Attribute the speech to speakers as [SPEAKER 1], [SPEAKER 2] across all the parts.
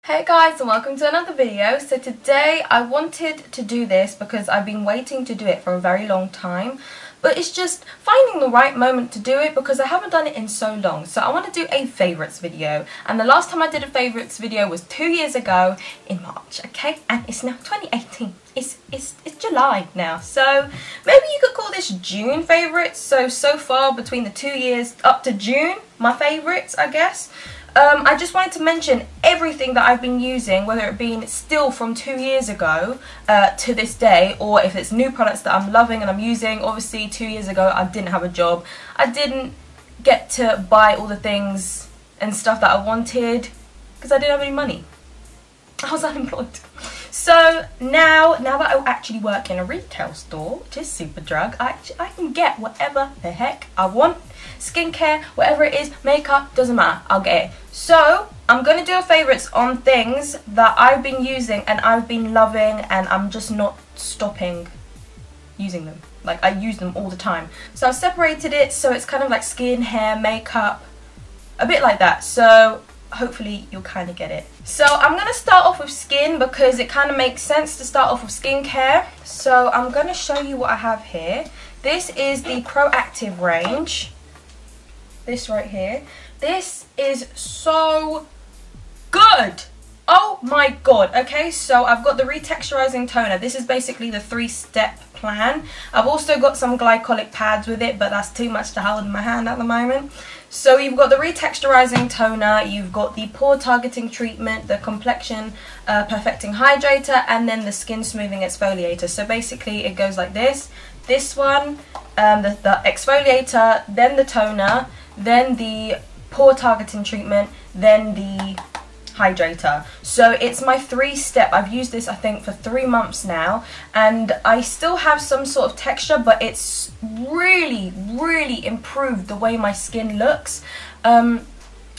[SPEAKER 1] Hey guys, and welcome to another video. So today I wanted to do this because I've been waiting to do it for a very long time, but it's just finding the right moment to do it because I haven't done it in so long. So I want to do a favourites video, and the last time I did a favourites video was 2 years ago in March, okay? And it's now 2018. It's July now, so maybe you could call this June favourites. So far between the 2 years up to June, my favourites, I guess. I just wanted to mention everything that I've been using, whether it be still from 2 years ago to this day, or if it's new products that I'm loving and I'm using. Obviously 2 years ago I didn't have a job. I didn't get to buy all the things and stuff that I wanted because I didn't have any money. I was unemployed. So now that I actually work in a retail store, which is Superdrug, I can get whatever the heck I want. Skincare, whatever it is, makeup, doesn't matter, I'll get it. So I'm going to do a favourites on things that I've been using and I've been loving, and I'm just not stopping using them. Like, I use them all the time. So I've separated it so it's kind of like skin, hair, makeup, a bit like that. So hopefully you'll kind of get it. So I'm going to start off with skin because it kind of makes sense to start off with skincare. So I'm going to show you what I have here. This is the Proactive range. This right here. This is so good. Oh my god. Okay, so I've got the retexturizing toner. This is basically the 3-step plan. I've also got some glycolic pads with it, but that's too much to hold in my hand at the moment. So you've got the retexturizing toner, you've got the pore targeting treatment, the complexion perfecting hydrator, and then the skin smoothing exfoliator. So basically it goes like this. This one, the exfoliator, then the toner, then the pore targeting treatment, then the hydrator. So it's my 3-step. I've used this I think for 3 months now, and I still have some sort of texture, but it's really improved the way my skin looks.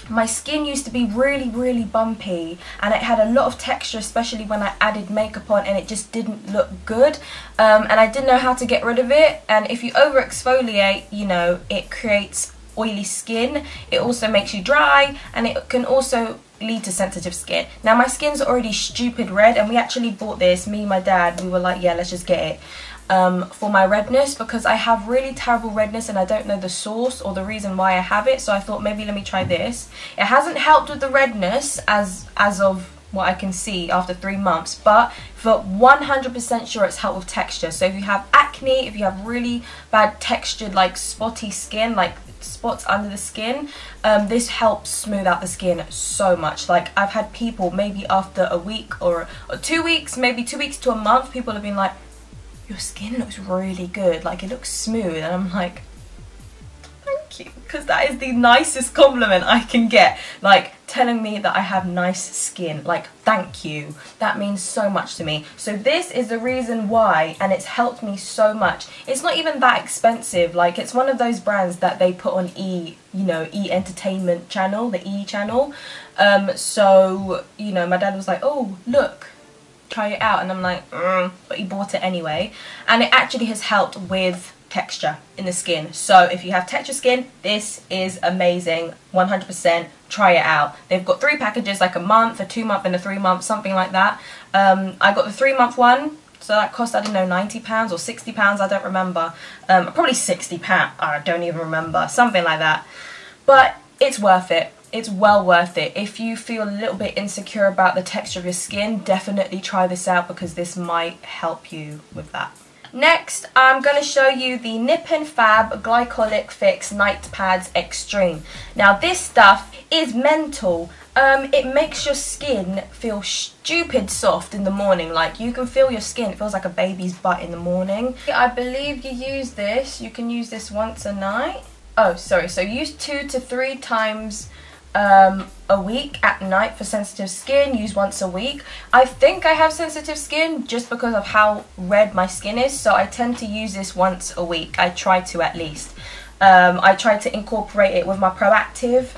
[SPEAKER 1] My skin used to be really bumpy, and it had a lot of texture, especially when I added makeup on, and it just didn't look good, and I didn't know how to get rid of it. And if you over exfoliate, you know, it creates oily skin. It also makes you dry, and it can also lead to sensitive skin. Now my skin's already stupid red, and we actually bought this, me and my dad, we were like, yeah, let's just get it for my redness, because I have really terrible redness and I don't know the source or the reason why I have it. So I thought, maybe let me try this. It hasn't helped with the redness as of what I can see after 3 months, but for 100% sure it's helped with texture. So if you have acne, if you have really bad textured, like spotty skin, like spots under the skin, this helps smooth out the skin so much. Like, I've had people, maybe after a week or 2 weeks, maybe 2 weeks to a month, people have been like, your skin looks really good, like it looks smooth. And I'm like, thank you, because that is the nicest compliment I can get, like telling me that I have nice skin. Like, thank you, that means so much to me. So this is the reason why, and it's helped me so much. It's not even that expensive. Like, it's one of those brands that they put on E Entertainment channel, the E channel. So, you know, my dad was like, oh look, try it out, and I'm like, but he bought it anyway, and it actually has helped with texture in the skin. So if you have texture skin, this is amazing. 100% try it out. They've got 3 packages, like a month, a 2 month, and a 3 month, something like that. I got the 3 month one, so that cost, I don't know, £90 or £60, I don't remember. Probably £60, I don't even remember, something like that. But it's worth it. It's well worth it. If you feel a little bit insecure about the texture of your skin, definitely try this out, because this might help you with that. Next, I'm going to show you the Nip and Fab Glycolic Fix Night Pads Extreme. Now this stuff is mental. It makes your skin feel stupid soft in the morning. Like, you can feel your skin, it feels like a baby's butt in the morning. I believe you use this, you can use this once a night. Oh, sorry, so use 2 to 3 times a week at night for sensitive skin. Use once a week. I think I have sensitive skin just because of how red my skin is, so I tend to use this once a week. I try to, at least. I try to incorporate it with my Proactive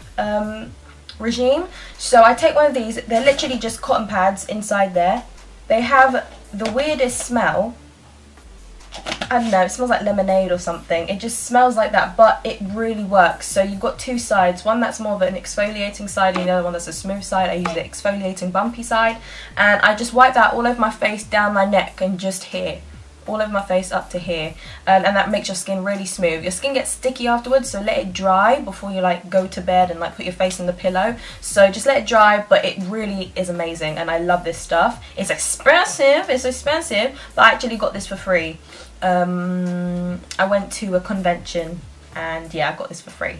[SPEAKER 1] regime. So I take one of these. They're literally just cotton pads inside there. They have the weirdest smell. I don't know, it smells like lemonade or something. It just smells like that, but it really works. So you've got two sides, one that's more of an exfoliating side and the other one that's a smooth side. I use the exfoliating bumpy side, and I just wipe that all over my face, down my neck, and just here. All over my face up to here, and that makes your skin really smooth. Your skin gets sticky afterwards, so let it dry before you like go to bed and like put your face in the pillow. So just let it dry, but it really is amazing, and I love this stuff. It's expensive, but I actually got this for free. I went to a convention and yeah, I got this for free.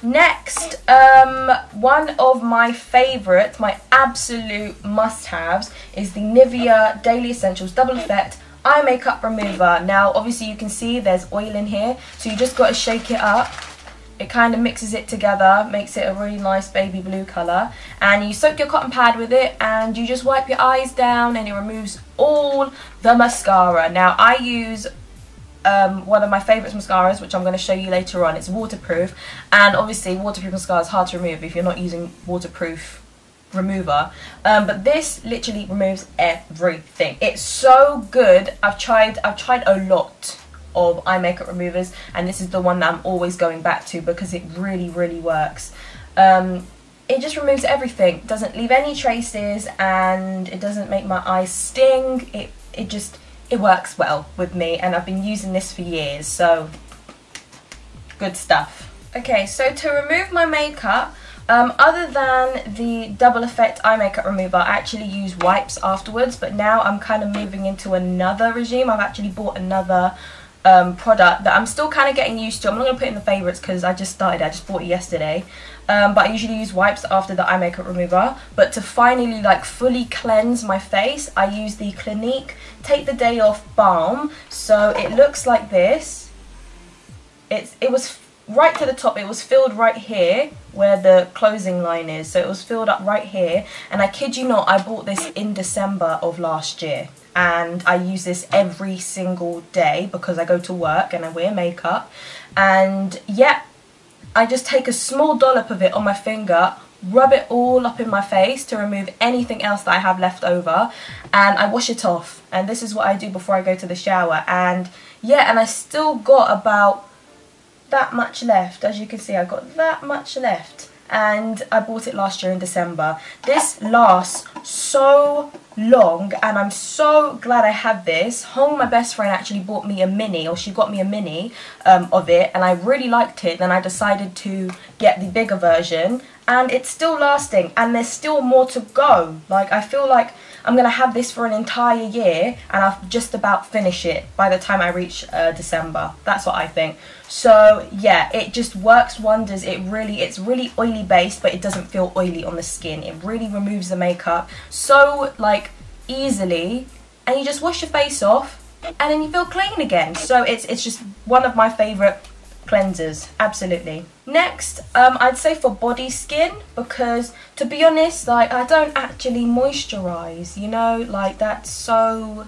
[SPEAKER 1] Next, one of my favourites, my absolute must-haves, is the Nivea Daily Essentials Double Effect Eye Makeup Remover. Now obviously you can see there's oil in here, so you just got to shake it up. It kind of mixes it together, makes it a really nice baby blue colour, and you soak your cotton pad with it and you just wipe your eyes down and it removes all the mascara. Now I use one of my favourite mascaras, which I'm going to show you later on. It's waterproof, and obviously waterproof mascara is hard to remove if you're not using waterproof remover, but this literally removes everything. It's so good. I've tried a lot of eye makeup removers, and this is the one that I'm always going back to because it really works. It just removes everything. It doesn't leave any traces, and it doesn't make my eyes sting. It works well with me, and I've been using this for years, so good stuff. Okay, so to remove my makeup, other than the Double Effect Eye Makeup Remover, I actually use wipes afterwards, but now I'm kind of moving into another regime. I've actually bought another product that I'm still kind of getting used to. I'm not going to put it in the favourites because I just bought it yesterday. But I usually use wipes after the eye makeup remover. But to finally like fully cleanse my face, I use the Clinique Take the Day Off Balm. So it looks like this. It was right to the top. It was filled right here where the closing line is. So it was filled up right here. And I kid you not, I bought this in December of last year. And I use this every single day because I go to work and I wear makeup. And yeah, I just take a small dollop of it on my finger, rub it all up in my face to remove anything else that I have left over, and I wash it off. And this is what I do before I go to the shower. And yeah, and I still got about that much left. As you can see, I got that much left. And I bought it last year in December. This lasts so long, and I'm so glad I had this. Hong, my best friend, actually bought me a mini, or she got me a mini of it, and I really liked it. Then I decided to get the bigger version, and it's still lasting, and there's still more to go. Like, I feel like I'm going to have this for an entire year, and I'll just about finish it by the time I reach December. That's what I think. So yeah, it just works wonders. It's really oily based, but it doesn't feel oily on the skin. It really removes the makeup so like easily, and you just wash your face off and then you feel clean again. So it's just one of my favourite cleansers, absolutely. Next, I'd say for body skin, because to be honest, like, I don't actually moisturize, you know, like, that's so,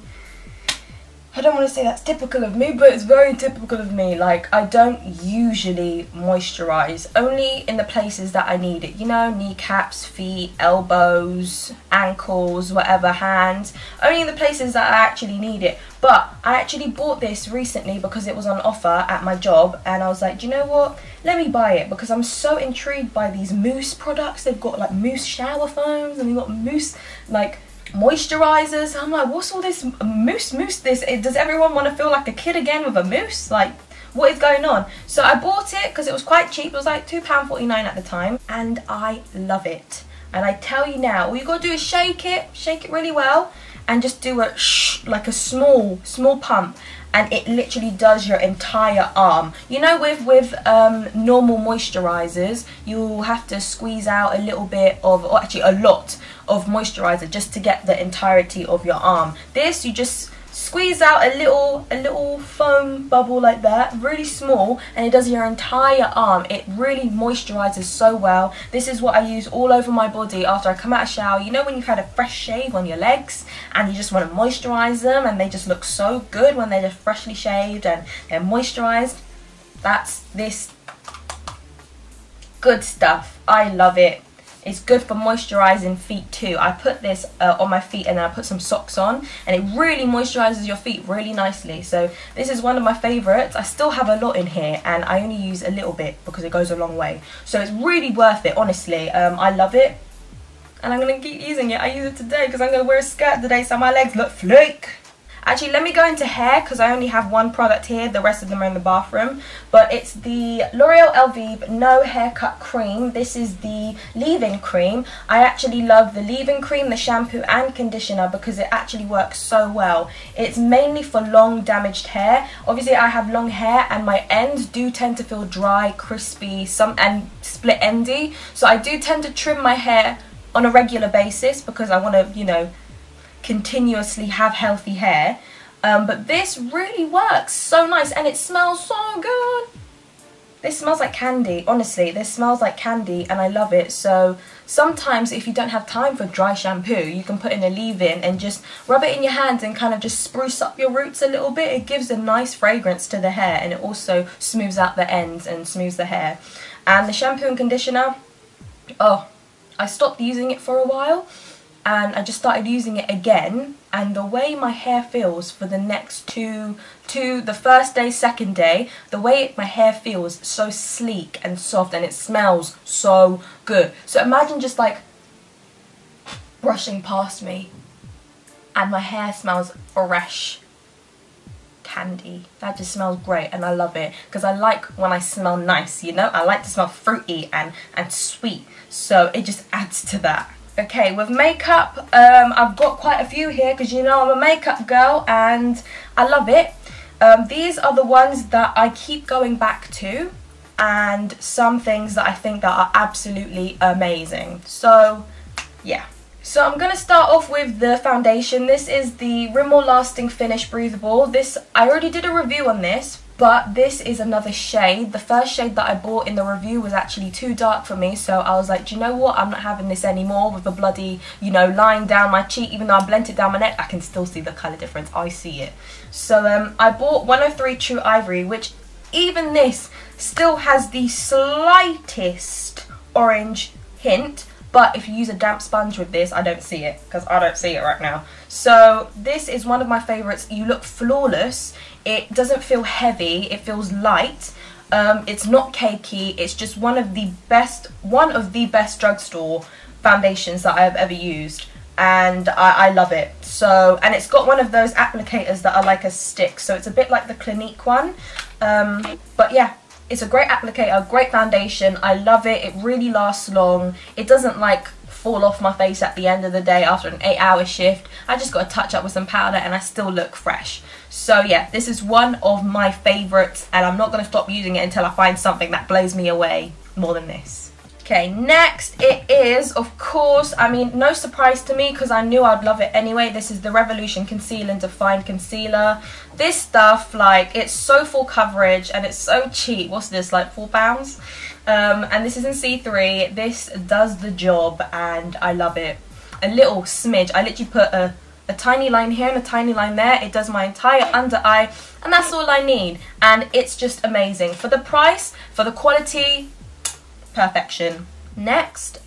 [SPEAKER 1] I don't want to say that's typical of me, but it's very typical of me. Like, I don't usually moisturize, only in the places that I need it, you know, kneecaps, feet, elbows, ankles, whatever, hands, only in the places that I actually need it. But I actually bought this recently because it was on offer at my job, and I was like, do you know what, let me buy it, because I'm so intrigued by these mousse products. They've got like mousse shower foams, and they've got mousse like moisturizers. I'm like, what's all this mousse this? Does everyone want to feel like a kid again with a mousse? Like, what is going on? So I bought it because it was quite cheap. It was like £2.49 at the time, and I love it. And I tell you now, all you gotta do is shake it really well, and just do a like a small pump, and it literally does your entire arm. You know, with normal moisturizers, you'll have to squeeze out a little bit of, or actually a lot of moisturizer just to get the entirety of your arm. This, you just squeeze out a little foam bubble like that, really small, and it does your entire arm. It really moisturizes so well. This is what I use all over my body after I come out of shower. You know when you've had a fresh shave on your legs and you just want to moisturize them, and they just look so good when they're just freshly shaved and they're moisturized? That's this good stuff. I love it. It's good for moisturising feet too. I put this on my feet and then I put some socks on, and it really moisturises your feet really nicely. So this is one of my favourites. I still have a lot in here and I only use a little bit because it goes a long way. So it's really worth it, honestly. I love it. And I'm going to keep using it. I use it today because I'm going to wear a skirt today so my legs look flake. Actually, let me go into hair because I only have one product here. The rest of them are in the bathroom. But it's the L'Oreal Elvive No Haircut Cream. This is the leave-in cream. I actually love the leave-in cream, the shampoo and conditioner because it actually works so well. It's mainly for long damaged hair. Obviously, I have long hair and my ends do tend to feel dry, crispy, and split endy. So I do tend to trim my hair on a regular basis because I want to, you know, continuously have healthy hair, but this really works so nice and it smells so good. This smells like candy, honestly. This smells like candy and I love it. So sometimes if you don't have time for dry shampoo, you can put in a leave-in and just rub it in your hands and kind of just spruce up your roots a little bit. It gives a nice fragrance to the hair and it also smooths out the ends and smooths the hair. And the shampoo and conditioner, oh, I stopped using it for a while and I just started using it again, and the way my hair feels for the next the first day, second day, the way my hair feels so sleek and soft and it smells so good. So imagine just like brushing past me and my hair smells fresh candy. That just smells great and I love it because I like when I smell nice, you know. I like to smell fruity and sweet, so it just adds to that. Okay, with makeup, I've got quite a few here because you know I'm a makeup girl and I love it. These are the ones that I keep going back to, and some things that I think that are absolutely amazing. So yeah. So I'm going to start off with the foundation. This is the Rimmel Lasting Finish Breathable. I already did a review on this, but this is another shade. The first shade that I bought in the review was actually too dark for me, so I was like, do you know what, I'm not having this anymore with the bloody, you know, line down my cheek. Even though I blent it down my neck, I can still see the colour difference. I see it. So I bought 103 True Ivory, which even this still has the slightest orange hint. But if you use a damp sponge with this, I don't see it, because I don't see it right now. So this is one of my favourites. You look flawless. It doesn't feel heavy. It feels light. It's not cakey. It's just one of the best drugstore foundations that I've ever used. And I love it. So, and it's got one of those applicators that are like a stick. So it's a bit like the Clinique one. But yeah. It's a great applicator, great foundation. I love it. It really lasts long. It doesn't like fall off my face at the end of the day after an 8-hour shift. I just got to touch up with some powder and I still look fresh. So yeah, this is one of my favourites and I'm not going to stop using it until I find something that blows me away more than this. Okay, next it is, of course, I mean, no surprise to me because I knew I'd love it anyway. This is the Revolution Conceal and Define Concealer. This stuff, like, it's so full coverage and it's so cheap. What's this, like £4? And this is in C3. This does the job and I love it. A little smidge. I literally put a tiny line here and a tiny line there. It does my entire under eye and that's all I need. And it's just amazing. For the price, for the quality, perfection. Next,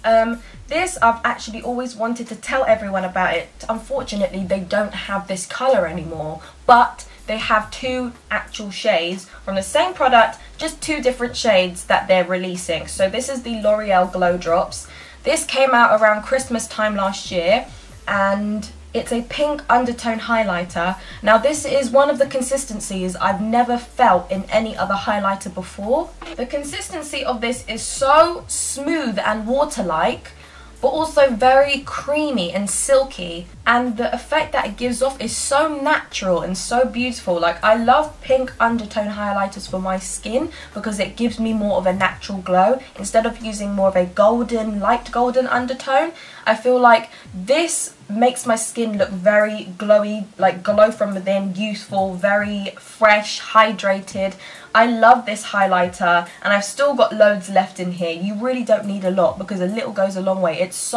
[SPEAKER 1] this I've actually always wanted to tell everyone about it. Unfortunately, they don't have this colour anymore, but they have two actual shades from the same product, just two different shades that they're releasing. So this is the L'Oreal Glow Drops. This came out around Christmas time last year and it's a pink undertone highlighter. Now this is one of the consistencies I've never felt in any other highlighter before. The consistency of this is so smooth and water-like, but also very creamy and silky, and the effect that it gives off is so natural and so beautiful. Like, I love pink undertone highlighters for my skin because it gives me more of a natural glow instead of using more of a golden, light golden undertone. I feel like this makes my skin look very glowy, like glow from within, youthful, very fresh, hydrated. I love this highlighter and I've still got loads left in here. You really don't need a lot because a little goes a long way. It's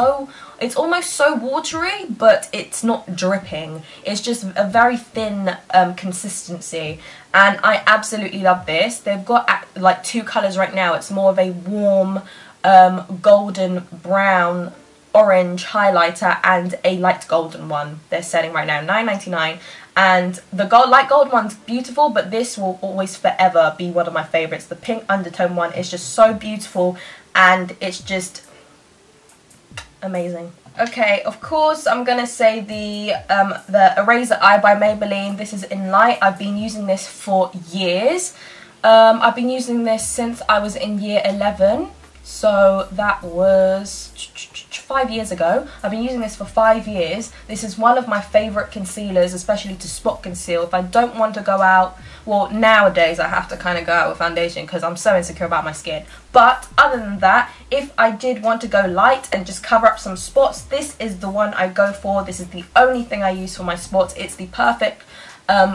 [SPEAKER 1] almost so watery, but it's not dripping. It's just a very thin consistency and I absolutely love this. They've got like two colours right now. It's more of a warm golden brown orange highlighter and a light golden one. They're selling right now $9.99, and the light gold one's beautiful, but this will always forever be one of my favorites. The pink undertone one is just so beautiful, and it's just amazing. Okay, of course I'm gonna say the Eraser Eye by Maybelline. This is in light. I've been using this for years. I've been using this since I was in year 11, so that was 5 years ago. I've been using this for 5 years. This is one of my favourite concealers, especially to spot conceal. If I don't want to go out, well, nowadays I have to kind of go out with foundation because I'm so insecure about my skin. But other than that, if I did want to go light and just cover up some spots, this is the one I go for. This is the only thing I use for my spots. It's the perfect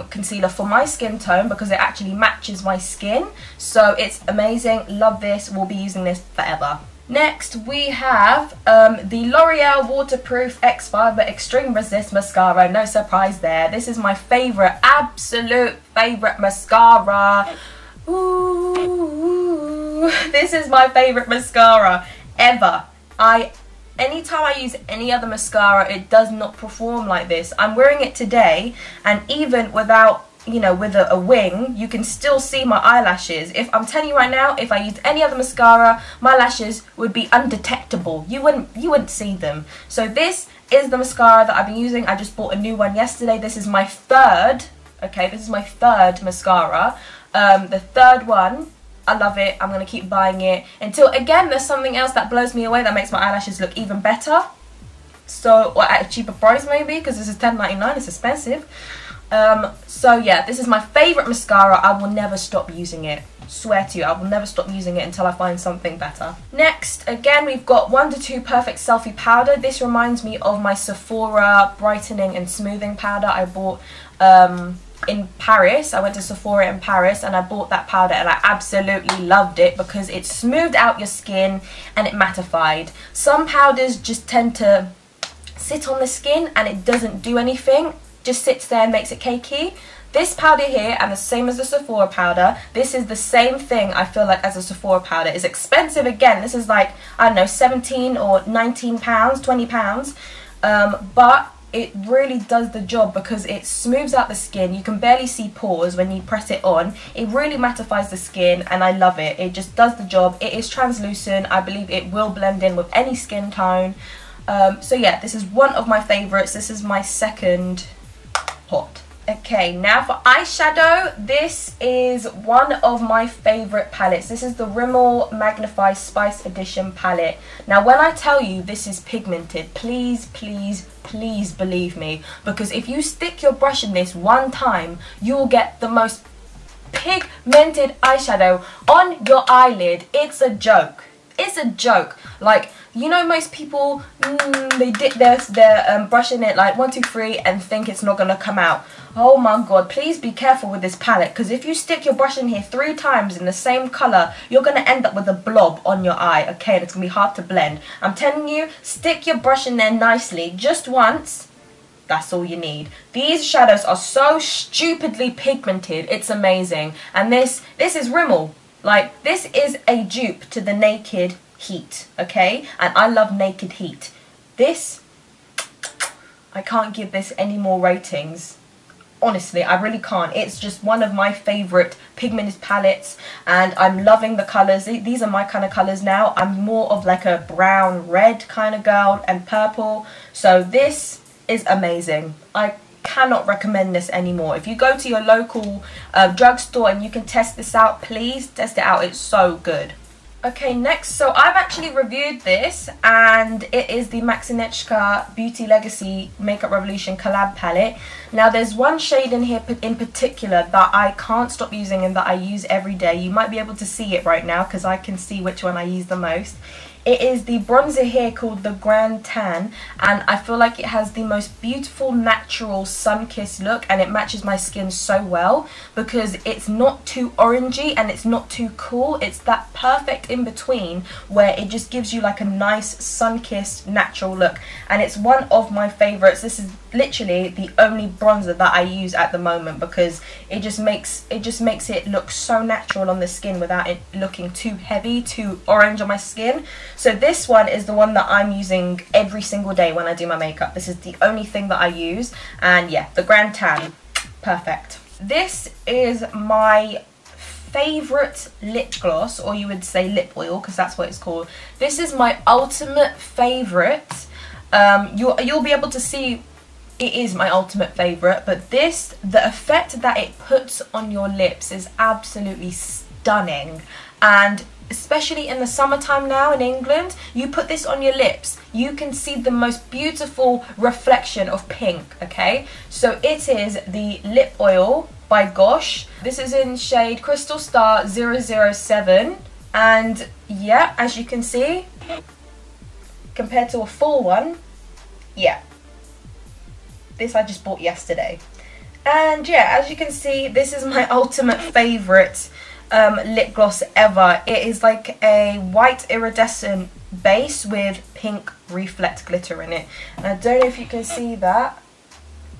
[SPEAKER 1] concealer for my skin tone because it actually matches my skin. So it's amazing. Love this. We'll be using this forever. Next we have the L'Oreal Waterproof X-Fiber Extreme Resist Mascara. No surprise there. This is my favourite, absolute favourite mascara. Ooh, this is my favourite mascara ever. Anytime I use any other mascara, it does not perform like this. I'm wearing it today, and even without, you know, with a wing, you can still see my eyelashes. If I'm telling you right now, if I used any other mascara, my lashes would be undetectable. You wouldn't see them. So this is the mascara that I've been using. I just bought a new one yesterday. This is my third. Okay, this is my third mascara. The third one. I love it. I'm going to keep buying it until, again, there's something else that blows me away that makes my eyelashes look even better. So, or at a cheaper price maybe, because this is $10.99. It's expensive. So yeah, this is my favourite mascara. I will never stop using it. Swear to you, I will never stop using it until I find something better. Next, again, we've got Wonder 2 Perfect Selfie Powder. This reminds me of my Sephora brightening and smoothing powder I bought in Paris. I went to Sephora in Paris and I bought that powder, and I absolutely loved it because it smoothed out your skin and it mattified. Some powders just tend to sit on the skin and it doesn't do anything, just sits there and makes it cakey. This powder here, and the same as the Sephora powder, this is the same thing I feel like as a Sephora powder. It's expensive again. This is like, I don't know, 17 or 19 pounds, 20 pounds, but it really does the job because it smooths out the skin. You can barely see pores when you press it on. It really mattifies the skin and I love it. It just does the job. It is translucent. I believe it will blend in with any skin tone. So yeah, this is one of my favourites. This is my second pot. Okay, now for eyeshadow, this is one of my favourite palettes. This is the Rimmel Magnify Spice Edition palette. Now when I tell you this is pigmented, please, please, please believe me, because if you stick your brush in this one time, you will get the most pigmented eyeshadow on your eyelid. It's a joke. It's a joke. Like, you know, most people, they dip their brush in it like 1, 2, 3 and think it's not going to come out. Oh my god, please be careful with this palette, because if you stick your brush in here 3 times in the same colour, you're going to end up with a blob on your eye, okay, and it's going to be hard to blend. I'm telling you, stick your brush in there nicely, just once, that's all you need. These shadows are so stupidly pigmented, it's amazing. And this is Rimmel. Like, this is a dupe to the Naked Heat, okay? And I love Naked Heat. This, I can't give this any more ratings. Honestly, I really can't. It's just one of my favourite pigmented palettes, and I'm loving the colours. These are my kind of colours now. I'm more of like a brown red kind of girl, and purple. So this is amazing. I cannot recommend this anymore. If you go to your local drugstore and you can test this out, please test it out. It's so good. Okay, next, so I've actually reviewed this, and it is the Maxinechka Beauty Legacy Makeup Revolution collab palette. Now there's one shade in here in particular that I can't stop using and that I use every day. You might be able to see it right now because I can see which one I use the most. It is the bronzer here called the Grand Tan, and I feel like it has the most beautiful natural sun-kissed look, and it matches my skin so well because it's not too orangey and it's not too cool. It's that perfect in between where it just gives you like a nice sun-kissed natural look, and it's one of my favorites. This is literally the only bronzer that I use at the moment because it just makes it look so natural on the skin without it looking too heavy, too orange on my skin. So this one is the one that I'm using every single day when I do my makeup. This is the only thing that I use, and yeah, the Grand Tan, perfect. This is my favorite lip gloss, or you would say lip oil because that's what it's called. This is my ultimate favorite. You'll be able to see it is my ultimate favorite, but the effect that it puts on your lips is absolutely stunning. And especially in the summertime now in England, you put this on your lips, you can see the most beautiful reflection of pink, okay? So it is the lip oil by Gosh. This is in shade Crystal Star 007, and yeah, as you can see, compared to a full one, yeah, this I just bought yesterday. And yeah, as you can see, this is my ultimate favorite lip gloss ever. It is like a white iridescent base with pink reflect glitter in it, and I don't know if you can see that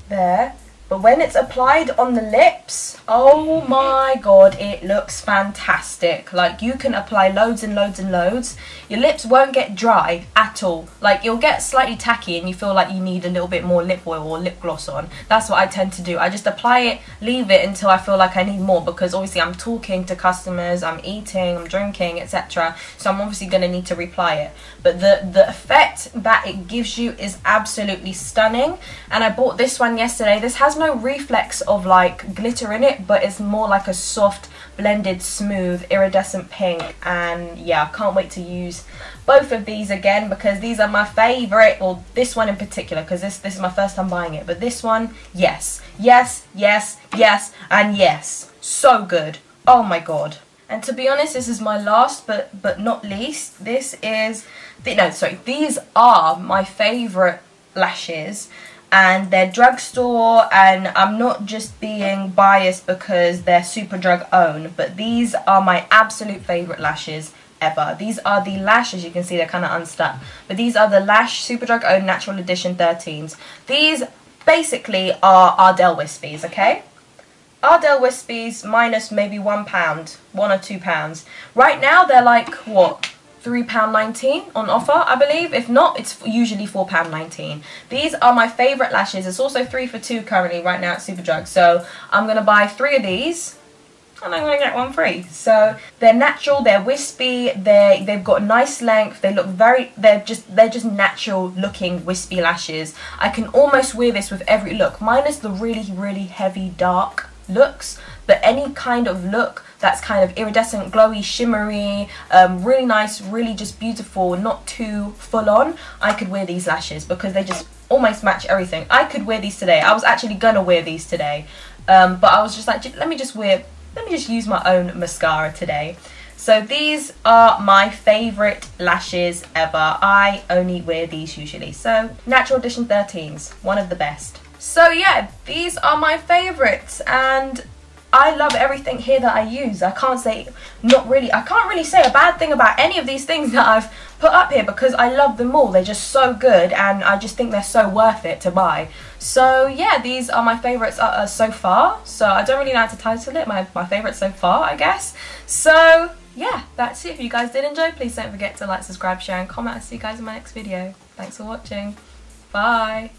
[SPEAKER 1] there, but when it's applied on the lips, oh my god, it looks fantastic. Like, you can apply loads and loads and loads. Your lips won't get dry at all. Like, you'll get slightly tacky and you feel like you need a little bit more lip oil or lip gloss on. That's what I tend to do. I just apply it, leave it until I feel like I need more, because obviously I'm talking to customers, I'm eating, I'm drinking, etc. So I'm obviously going to need to reapply it. But the effect that it gives you is absolutely stunning. And I bought this one yesterday. This has no reflex of like glitter in it, but it's more like a soft blended smooth iridescent pink. And yeah, I can't wait to use both of these again because these are my favorite, or this one in particular, because this is my first time buying it. But this one, yes, yes, yes, yes, and yes, so good. Oh my god. And to be honest, this is my last but not least. These are my favorite lashes, and they're drugstore, and I'm not just being biased because they're Superdrug owned, but these are my absolute favorite lashes ever. These are the Lash, as you can see, they're kind of unstuck, but these are the Lash Superdrug owned Natural Edition 13s. These basically are Ardell Wispies, okay? Ardell Wispies minus maybe £1, £1 or £2. Right now they're like, what, £3.19 on offer, I believe. If not, it's usually £4.19. These are my favourite lashes. It's also 3 for 2 currently right now at Superdrug. So I'm going to buy 3 of these and I'm going to get 1 free. So they're natural, they're wispy, they've got nice length, they look they're just natural looking wispy lashes. I can almost wear this with every look, minus the really, really heavy dark looks, but any kind of look that's kind of iridescent, glowy, shimmery, really nice, really just beautiful, not too full on, I could wear these lashes because they just almost match everything. I could wear these today. I was actually gonna wear these today, but I was just like, let me just use my own mascara today. So these are my favourite lashes ever. I only wear these usually. So Natural Edition 13s, one of the best. So yeah, these are my favourites, and I love everything here that I use. I can't really say a bad thing about any of these things that I've put up here because I love them all. They're just so good, and I just think they're so worth it to buy. So yeah, these are my favourites so far. So I don't really know how to title it, my favourites so far, I guess. So yeah, that's it. If you guys did enjoy, please don't forget to like, subscribe, share and comment. I'll see you guys in my next video. Thanks for watching. Bye.